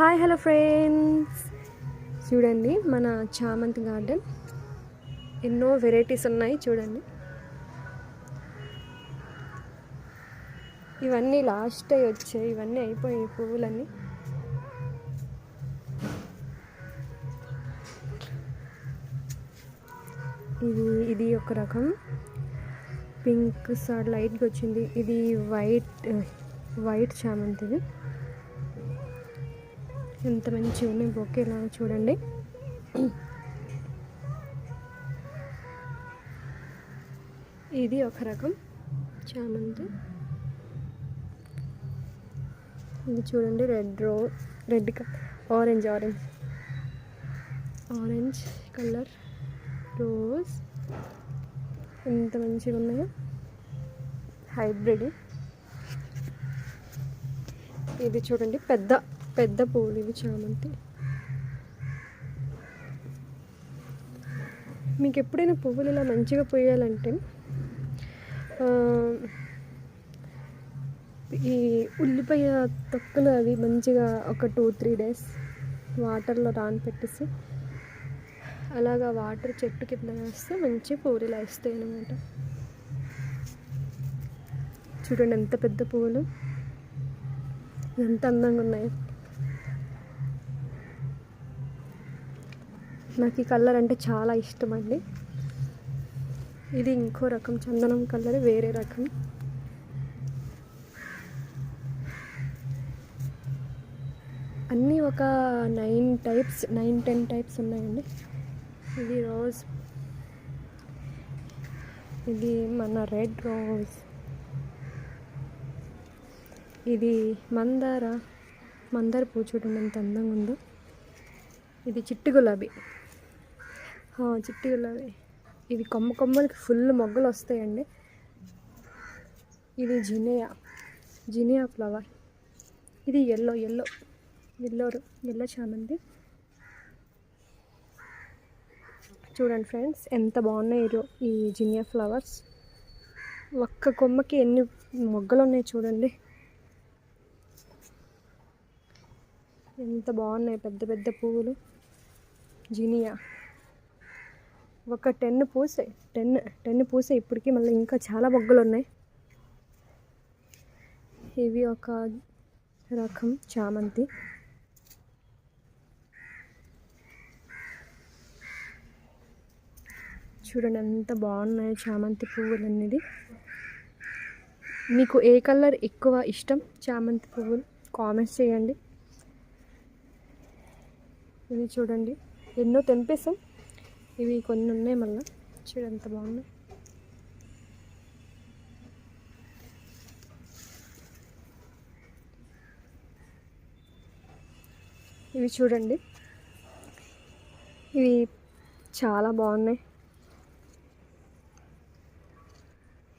Hi hello friends, చూడండి మన చామంతి గార్డెన్ ఎన్నో వెరైటీస్ ఉన్నాయి. చూడండి, ఇవన్నీ లాస్ట్ అయ్యి వచ్చాయి, ఇవన్నీ అయిపోయాయి పువ్వులన్నీ. ఇది ఒక రకం పింక్ సార్ లైట్గా వచ్చింది. ఇది వైట్ చామంతిది. ఎంత మంచిగా ఉన్నాయి బొకేలా చూడండి. ఇది ఒక రకం చామంతి. ఇది చూడండి, ఆరెంజ్ కలర్ రోజ్. ఎంత మంచిగా ఉన్నాయో, హైబ్రిడ్. ఇది చూడండి, పెద్ద పువ్వులు ఇవి చామంతి. మీకు ఎప్పుడైనా పువ్వులు ఇలా మంచిగా పూయాలంటే ఈ ఉల్లిపాయ తొక్కలు అవి మంచిగా ఒక 2-3 డేస్ వాటర్లో నానపెట్టేసి అలాగా వాటర్ చెట్టు కింద వేస్తే మంచి పువ్వులు ఇలా వస్తాయి అన్నమాట. చూడండి ఎంత పెద్ద పువ్వులు, ఎంత అందంగా ఉన్నాయో. నాకు ఈ కలర్ అంటే చాలా ఇష్టం అండి. ఇది ఇంకో రకం చందనం కలర్, వేరే రకం. అన్నీ ఒక 9-10 టైప్స్ ఉన్నాయండి. ఇది రోజ్, ఇది మన రెడ్ రోజ్, ఇది మందార పువ్వు. చూడండి ఎంత అందంగా ఉందో. ఇది చిట్టి గులాబీ. ఇవి కొమ్మలకి ఫుల్ మొగ్గలు వస్తాయండి. ఇది జినియా ఫ్లవర్. ఇది ఎల్లో చామంతి. చూడండి ఫ్రెండ్స్, ఎంత బాగున్నాయో ఈ జినియా ఫ్లవర్స్. ఒక్క కొమ్మకి ఎన్ని మొగ్గలు ఉన్నాయి చూడండి, ఎంత బాగున్నాయి. పెద్ద పువ్వులు జినియా. ఒక 10 పూసాయి ఇప్పటికీ, మళ్ళీ ఇంకా చాలా మొగ్గలు ఉన్నాయి. ఇవి ఒక రకం చామంతి. చూడండి ఎంత బాగున్నాయో చామంతి పువ్వులు అనేది. మీకు ఏ కలర్ ఎక్కువ ఇష్టం చామంతి పువ్వులు కామెంట్స్ చేయండి. ఇవి చూడండి, ఎన్నో తెంపేసాం, ఇవి కొన్ని ఉన్నాయి మళ్ళీ. చూడండి ఎంత బాగున్నాయి. ఇవి చూడండి, ఇవి చాలా బాగున్నాయి.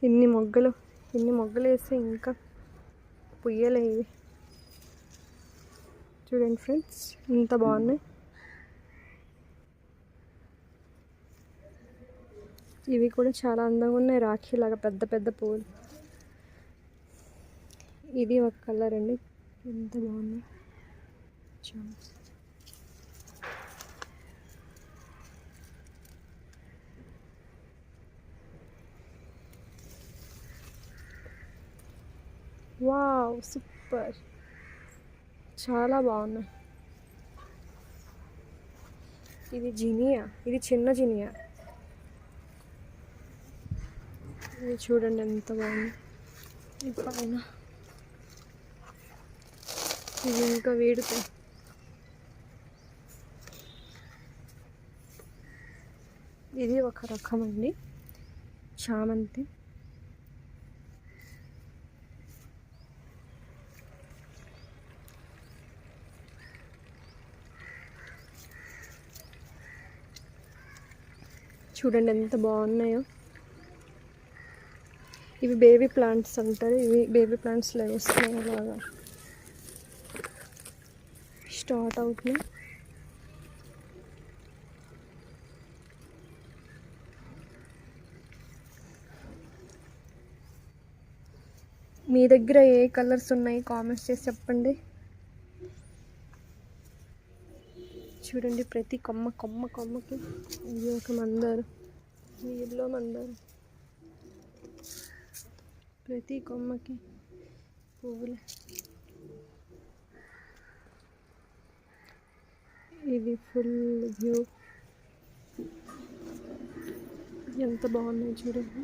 ఇన్ని మొగ్గలు వేసి ఇంకా పుయ్యలే ఇవి. చూడండి ఫ్రెండ్స్, ఎంత బాగున్నాయి. ఇవి కూడా చాలా అందంగా ఉన్నాయి, రాఖీలాగా పెద్ద పువ్వులు. ఇది ఒక కలర్ అండి, ఎంత బాగున్నాయి. వావ్, సూపర్, చాలా బాగున్నాయి. ఇది చిన్న జినియా. ఇది చూడండి ఎంత బాగుంది. పైన ఇది ఇంకా వేడుతాయి. ఇది ఒక రకం అండి చామంతి. చూడండి ఎంత బాగున్నాయో. ఇవి బేబీ ప్లాంట్స్ అంటారు. ఇవి బేబీ ప్లాంట్స్లో వేస్తున్నాయి, అలాగా స్టార్ట్ అవుతుంది. మీ దగ్గర ఏ కలర్స్ ఉన్నాయి కామెంట్స్ చేసి చెప్పండి. చూడండి, ప్రతి కొమ్మకి ఇది ఒక మందారం, ఎల్లో మందారం. ప్రతి కొమ్మకి పువ్వులు. ఇది ఫుల్ వ్యూ, ఎంత బాగున్నాయి చూడండి.